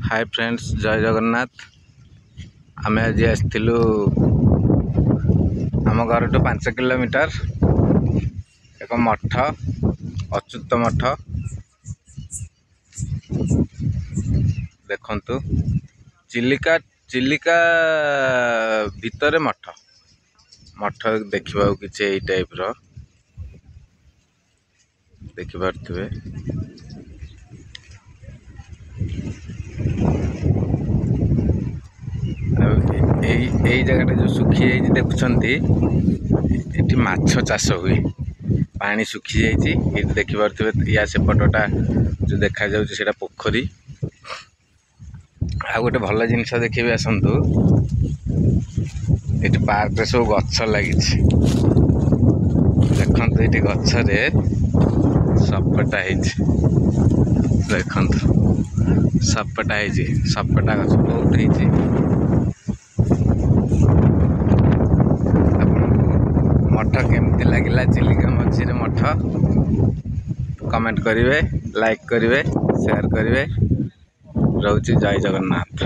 Hi friends, जय जगन्नाथ। आमे आज आसथिलु आम घर टू 5 किलोमीटर एक मठ, अच्युत मठ देखंतु। चिलिका चिलिका भितर मठ मठ देखा किसी यही टाइप रो देखि पारथिबे। यही जगह जो सुखी जाइए देखुंती, ये माछ चाष हुए। पानी सुखी जाइए देखिपे। या सेपटा जो देखा जाऊँ पोखरी। आ गोटे भल जिनस देखिए, आसतु। ये पार्क सब गछ लगी देखते। ये गचरे सपटा देखते, सपटा सपटा गछ बहुत मठ केमती लगिला चिलिका मझीरे मठ कमेंट करेंगे, लाइक करेंगे, शेयर करेंगे। रोची जय जगन्नाथ।